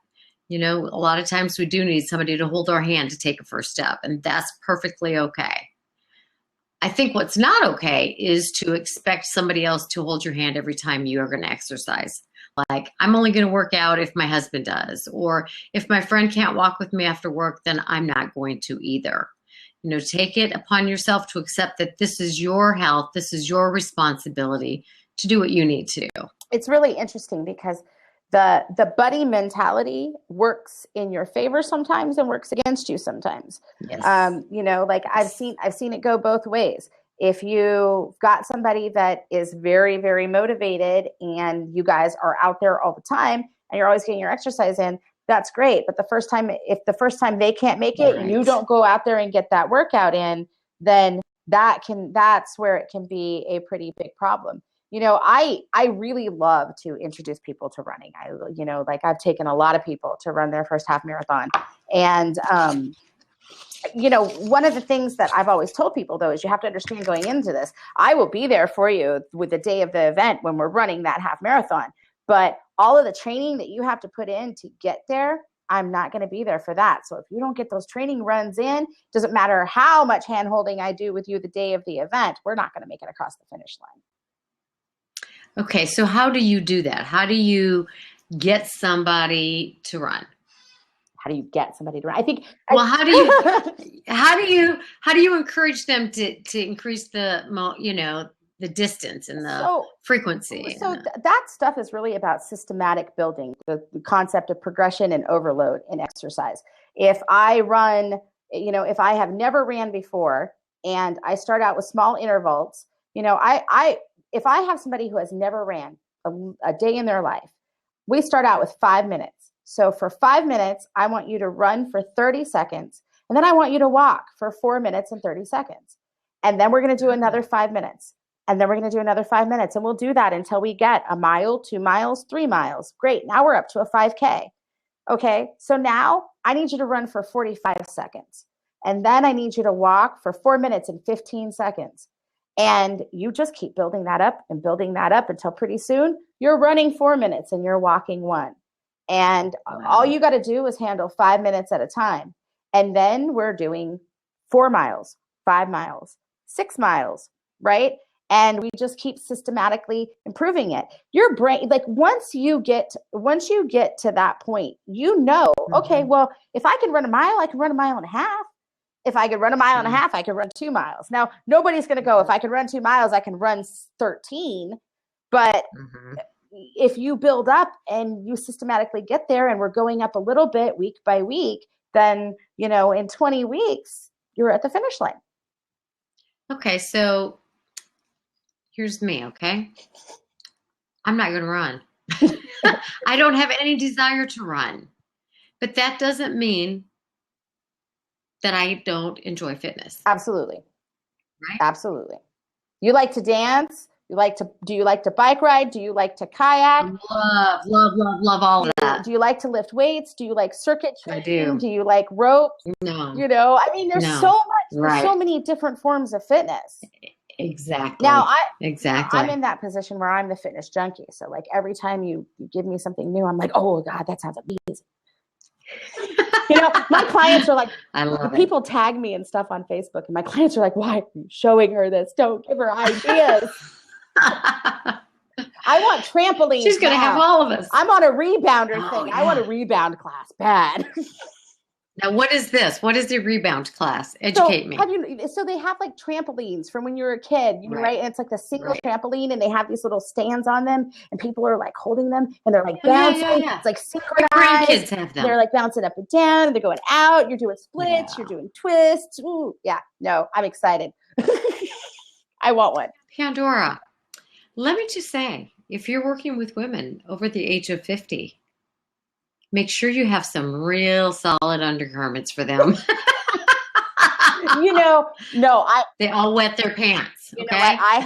A lot of times we do need somebody to hold our hand to take a first step, and that's perfectly okay. I think what's not okay is to expect somebody else to hold your hand every time you are going to exercise. Like, I'm only going to work out if my husband does, or if my friend can't walk with me after work, then I'm not going to either. Take it upon yourself to accept that this is your health, this is your responsibility to do what you need to do. It's really interesting because the buddy mentality works in your favor sometimes and works against you sometimes. Yes. Like I've seen it go both ways. If you've got somebody that is very, very motivated and you guys are out there all the time and you're always getting your exercise in, that's great. But if the first time they can't make it, you don't go out there and get that workout in, then that's where it can be a pretty big problem. I really love to introduce people to running. I've taken a lot of people to run their first half marathon. And, one of the things that I've always told people, though, is you have to understand going into this, I will be there for you with the day of the event when we're running that half marathon. But all of the training that you have to put in to get there, I'm not going to be there for that. So if you don't get those training runs in, doesn't matter how much hand holding I do with you the day of the event, we're not going to make it across the finish line. Okay, so how do you do that? How do you get somebody to run? How do you get somebody to run? I think. Well, how do you encourage them to increase the distance and the frequency? So that stuff is really about systematic building, the concept of progression and overload in exercise. If I run, if I have never ran before and I start out with small intervals, if I have somebody who has never ran a day in their life, we start out with 5 minutes. So for 5 minutes, I want you to run for 30 seconds. And then I want you to walk for 4 minutes and 30 seconds. And then we're going to do another 5 minutes. And then we're going to do another 5 minutes. And we'll do that until we get 1 mile, 2 miles, 3 miles. Great. Now we're up to a 5K. Okay, so now I need you to run for 45 seconds. And then I need you to walk for 4 minutes and 15 seconds. And you just keep building that up and building that up until pretty soon you're running 4 minutes and you're walking 1. And all you got to do is handle 5 minutes at a time. And then we're doing 4 miles, 5 miles, 6 miles, right? And we just keep systematically improving it. Your brain, like once you get to that point, okay, well, if I can run a mile, I can run a mile and a half. If I could run a mile and a half, I could run 2 miles. Now, nobody's going to go, if I could run 2 miles, I can run 13. But if you build up and you systematically get there, and we're going up a little bit week by week, then, in 20 weeks, you're at the finish line. Okay, so here's me, okay? I'm not going to run. I don't have any desire to run. But that doesn't mean that I don't enjoy fitness. Absolutely. Right? Absolutely. You like to dance? Do you like to bike ride? Do you like to kayak? Love all of that. Do you like to lift weights? Do you like circuit training? I do. Do you like ropes? No. There's so much, there's so many different forms of fitness. Exactly. Now I'm in that position where I'm the fitness junkie. So like every time you give me something new, I'm like, oh God, that sounds amazing. My clients are like, people tag me and stuff on Facebook, and my clients are like, why are you showing her this? Don't give her ideas. I want trampolines. She's going to have all of us. I'm on a rebounder thing. Yeah. I want a rebound class bad. Now, what is this? What is the rebound class? Educate me. So they have like trampolines from when you were a kid, right? And it's like the single trampoline, and they have these little stands on them, and people are like holding them, and they're like bouncing. Yeah. It's like synchronized. My grandkids have them. They're like bouncing up and down, and they're going out. You're doing splits. You're doing twists. Ooh, yeah. No, I'm excited. I want one. Pandora, let me just say, if you're working with women over the age of 50, make sure you have some real solid undergarments for them. They all wet their pants. Okay? I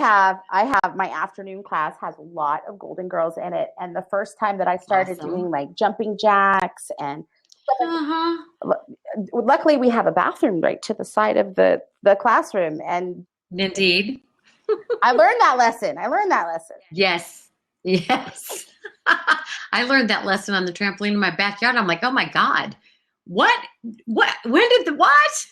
have my afternoon class has a lot of Golden Girls in it. And the first time that I started doing like jumping jacks and luckily we have a bathroom right to the side of the classroom. And indeed. I learned that lesson. Yes. I learned that lesson on the trampoline in my backyard. I'm like, oh my God, what, when did what?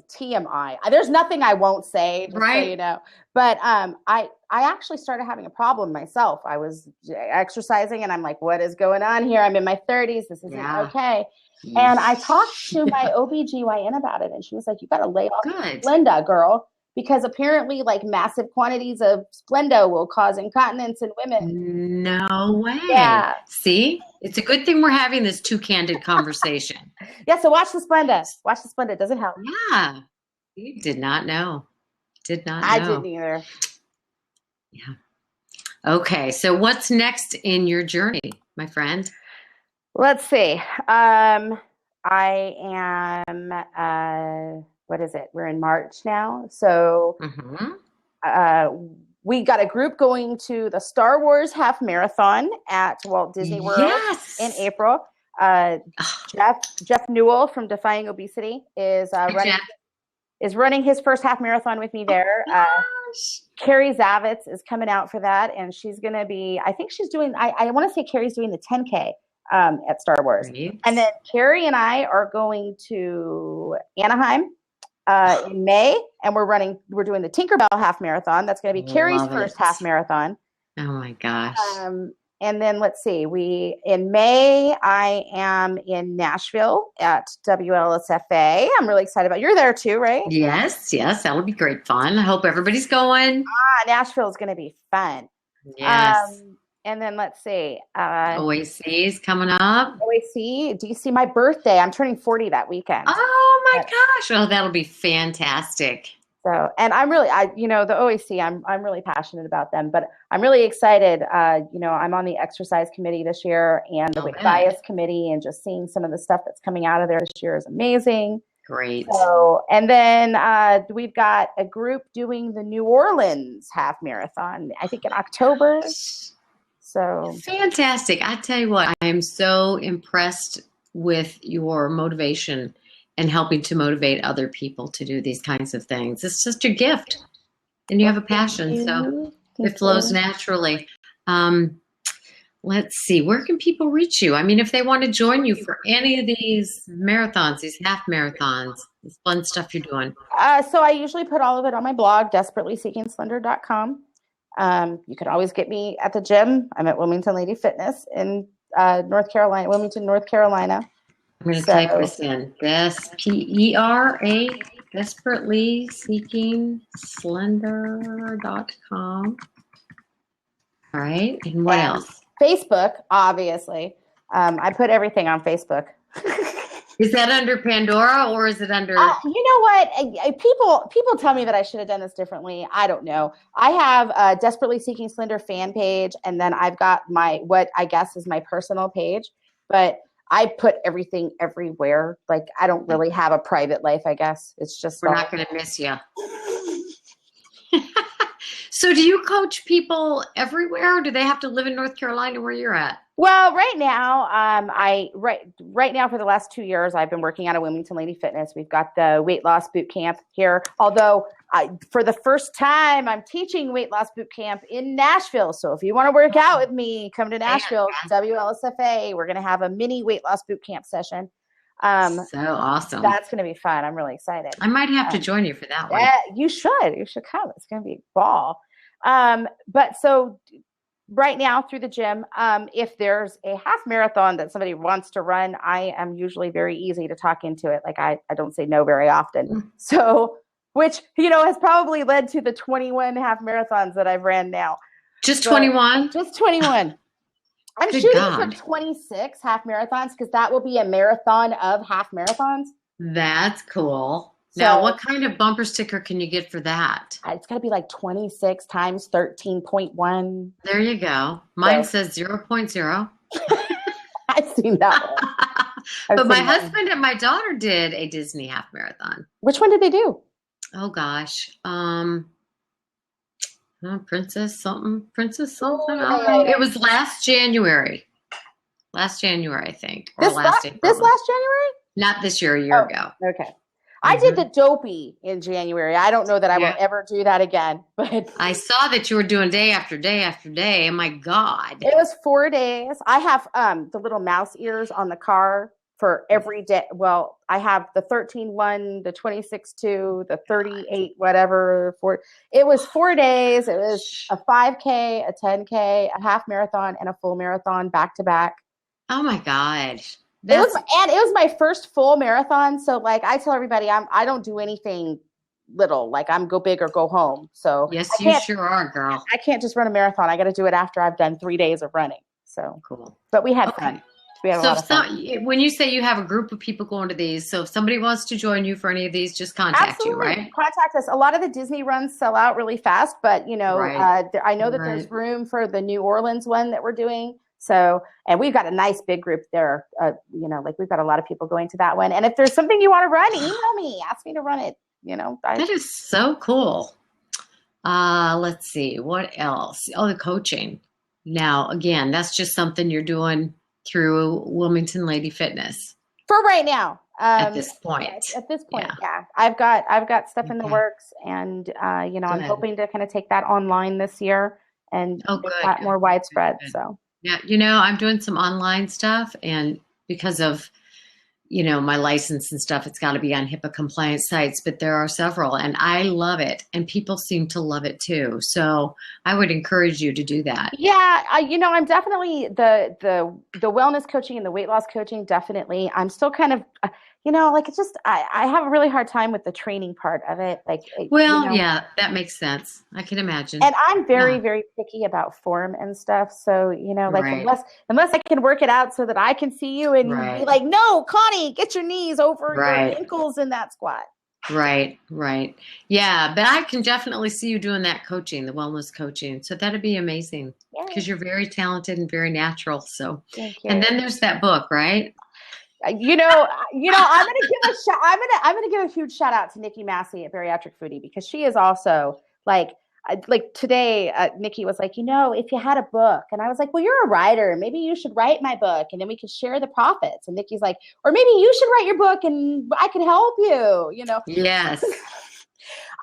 TMI, there's nothing I won't say, right? So but I actually started having a problem myself. I was exercising and I'm like, what is going on here? I'm in my 30s. This isn't okay. And I talked to my OBGYN about it, and she was like, you got to lay off Splenda, girl, because apparently like massive quantities of Splenda will cause incontinence in women. No way. Yeah. See, it's a good thing we're having this too candid conversation. Yeah. So watch the Splenda. It doesn't help. Yeah. You did not know. I didn't either. Yeah. Okay. So what's next in your journey, my friend? Let's see. I am, what is it? We're in March now. So we got a group going to the Star Wars half marathon at Walt Disney World in April. Jeff Newell from Defying Obesity is running his first half marathon with me there. Carrie Zavitz is coming out for that, and she's going to be, I think she's doing, I want to say Carrie's doing the 10K. At Star Wars. Great. And then Carrie and I are going to Anaheim in May, and we're doing the Tinkerbell half marathon. That's going to be Carrie's first half marathon. Oh my gosh. And then let's see, in May, I am in Nashville at WLSFA. I'm really excited about, you're there too, right? Yes. That'll be great fun. I hope everybody's going. Nashville is going to be fun. Yes. And then let's see. OAC is coming up. OAC, DC, my birthday. I'm turning 40 that weekend. Oh my gosh. Oh, that'll be fantastic. So, and I'm really, the OAC, I'm really passionate about them, but I'm really excited. I'm on the exercise committee this year and the weight bias committee, and just seeing some of the stuff that's coming out of there this year is amazing. Great. So, and then we've got a group doing the New Orleans half marathon, I think in October. So fantastic. I tell you what, I am so impressed with your motivation and helping to motivate other people to do these kinds of things. It's just a gift, and you have a passion, so it flows naturally. Let's see, where can people reach you? I mean, if they want to join you for any of these marathons, these half marathons, this fun stuff you're doing. So I usually put all of it on my blog, desperatelyseekingslender.com. You can always get me at the gym. I'm at Wilmington Lady Fitness in Wilmington, North Carolina. I'm going to type this in. P-E-R-A, desperatelyseekingslender.com. All right. And what else? Facebook, obviously. I put everything on Facebook. Is that under Pandora or is it under? You know what? People tell me that I should have done this differently. I don't know. I have a Desperately Seeking Slender fan page, and then I've got what I guess is my personal page. But I put everything everywhere. Like, I don't really have a private life, I guess. It's just we're not going to miss you. So do you coach people everywhere? Or do they have to live in North Carolina where you're at? Well, right now, right now for the last 2 years, I've been working out at Wilmington Lady Fitness. We've got the weight loss boot camp here. Although for the first time, I'm teaching weight loss boot camp in Nashville. So if you want to work out with me, come to Nashville, WLSFA. We're going to have a mini weight loss boot camp session. So awesome. That's going to be fun. I'm really excited. I might have to join you for that one. Yeah, you should. You should come. It's going to be a ball. But so right now through the gym, if there's a half marathon that somebody wants to run, I am usually very easy to talk into it. Like I don't say no very often. So, which, has probably led to the 21 half marathons that I've ran now. Just 21? Just 21. I'm Good shooting God. for 26 half marathons because that will be a marathon of half marathons. That's cool. Now, what kind of bumper sticker can you get for that? It's got to be like 26 times 13.1. There you go. Mine says 0.0. I've seen that one. But my husband and my daughter did a Disney half marathon. Which one did they do? Oh, gosh. Princess something. I don't know. It was last January. Last January, I think. Or This last January? Not this year, a year ago. Okay. I did the Dopey in January. I don't know that I will ever do that again. But I saw that you were doing day after day after day. Oh, my God. It was 4 days. I have the little mouse ears on the car for every day. Well, I have the 13-1, the 26-2, the 38, whatever. It was 4 days. It was a 5K, a 10K, a half marathon, and a full marathon back to back. Oh, my gosh. It was my first full marathon. So like I tell everybody, I don't do anything little. Like I'm go big or go home. So yes, you sure are, girl. I can't just run a marathon. I got to do it after I've done 3 days of running. So cool. But we had fun. We had a lot of fun. When you say you have a group of people going to these, so if somebody wants to join you for any of these, just contact you, right? Contact us. A lot of the Disney runs sell out really fast, but I know that there's room for the New Orleans one that we're doing. So, and we've got a nice big group there. We've got a lot of people going to that one. And if there's something you want to run, email me, ask me to run it. That is so cool. Let's see, what else? Oh, the coaching. Now, again, that's just something you're doing through Wilmington Lady Fitness for right now. At this point, yeah. I've got stuff in the works, and I'm hoping to kind of take that online this year and make that more widespread. So. Yeah, I'm doing some online stuff, and because of, my license and stuff, it's got to be on HIPAA compliant sites, but there are several, and I love it, and people seem to love it too. So I would encourage you to do that. Yeah, I'm definitely the wellness coaching and the weight loss coaching, definitely. I'm still kind of, it's just, I have a really hard time with the training part of it. Yeah, that makes sense. I can imagine. And I'm very, very picky about form and stuff. So, unless I can work it out so that I can see you and be like, no, Connie, get your knees over your ankles in that squat. Right. Yeah, but I can definitely see you doing that coaching, the wellness coaching. So that'd be amazing because you're very talented and very natural. So, and then there's that book, right? I'm gonna give a huge shout out to Nikki Massie at Bariatric Foodie, because she is also like, like today, Nikki was like, if you had a book, and I was like, well, you're a writer. Maybe you should write my book, and then we could share the profits. And Nikki's like, or maybe you should write your book, and I could help you. Yes.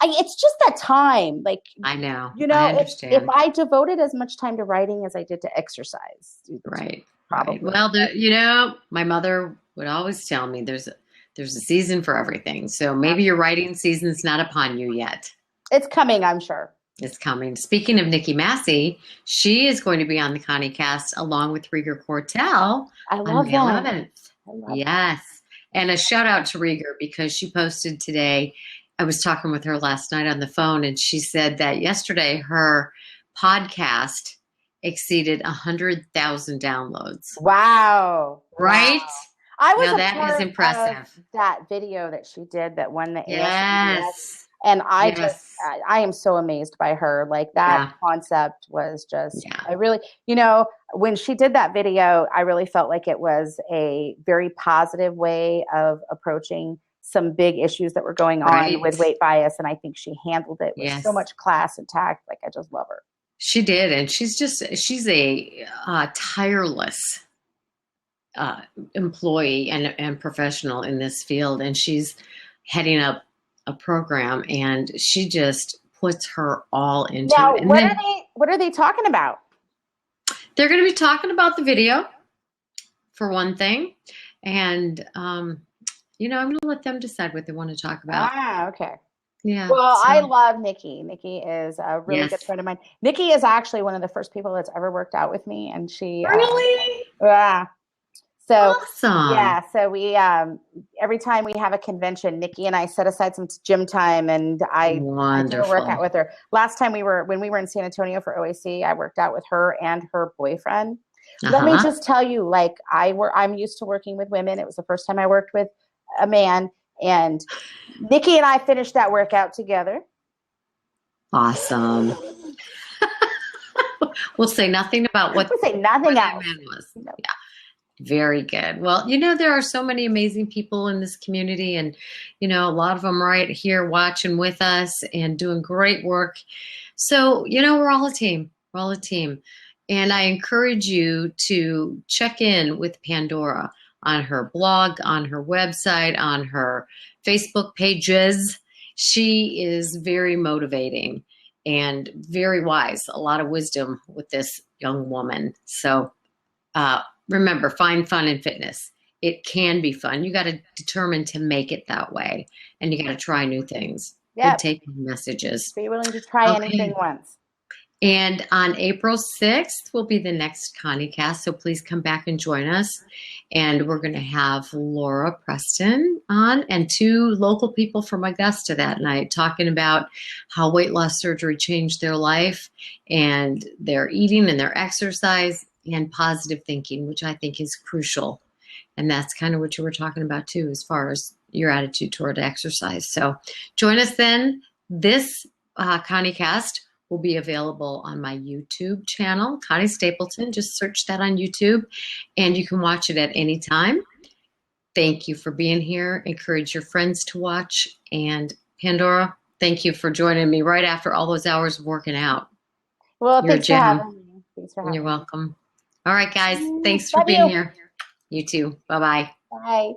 It's just that time. Like, I know. I understand. if I devoted as much time to writing as I did to exercise, right. Probably. Right. Well, my mother would always tell me there's a season for everything. So maybe your writing season's not upon you yet. It's coming, I'm sure. It's coming. Speaking of Nikki Massie, she is going to be on the ConnieCast along with Rieger Cortell on May 11th. Yes. And a shout out to Rieger because she posted today. I was talking with her last night on the phone, and she said that yesterday her podcast exceeded 100,000 downloads. Wow. Right? Wow. I was that is impressive. Of that video that she did that won the Yes. And I am so amazed by her. Like that concept was just, I really, when she did that video, I really felt like it was a very positive way of approaching some big issues that were going on with weight bias. And I think she handled it with so much class and tact. Like, I just love her. She did. And she's a tireless employee and professional in this field. And she's heading up a program, and she just puts her all into it. And what are they talking about? They're going to be talking about the video for one thing. And, I'm going to let them decide what they want to talk about. Ah, okay. Yeah. Well, I love Nikki. Nikki is a really good friend of mine. Nikki is actually one of the first people that's ever worked out with me. And she, really? Yeah. So, awesome. Yeah. So we, every time we have a convention, Nikki and I set aside some gym time, and I do a workout with her. Last time when we were in San Antonio for OAC, I worked out with her and her boyfriend. Let me just tell you, like, I'm used to working with women. It was the first time I worked with a man, and Nikki and I finished that workout together. Awesome. We'll say nothing about what that man was. No. Yeah. Very good. Well, there are so many amazing people in this community, and, a lot of them right here watching with us and doing great work. So, we're all a team. We're all a team. And I encourage you to check in with Pandora on her blog, on her website, on her Facebook pages. She is very motivating and very wise. A lot of wisdom with this young woman. So, remember, find fun in fitness. It can be fun. You got to determine to make it that way, and you got to try new things. Yeah. Take messages. Be willing to try anything once. And on April 6th will be the next ConnieCast, so please come back and join us. And we're going to have Laura Preston on and 2 local people from Augusta that night talking about how weight loss surgery changed their life and their eating and their exercise and positive thinking, which I think is crucial. And that's kind of what you were talking about too, as far as your attitude toward exercise. So join us then. This ConnieCast will be available on my YouTube channel, Connie Stapleton. Just search that on YouTube, and you can watch it at any time. Thank you for being here. Encourage your friends to watch. And Pandora, thank you for joining me right after all those hours of working out. Well, thanks for having me. You're welcome. All right, guys. Thanks for being here. You too. Bye-bye. Bye.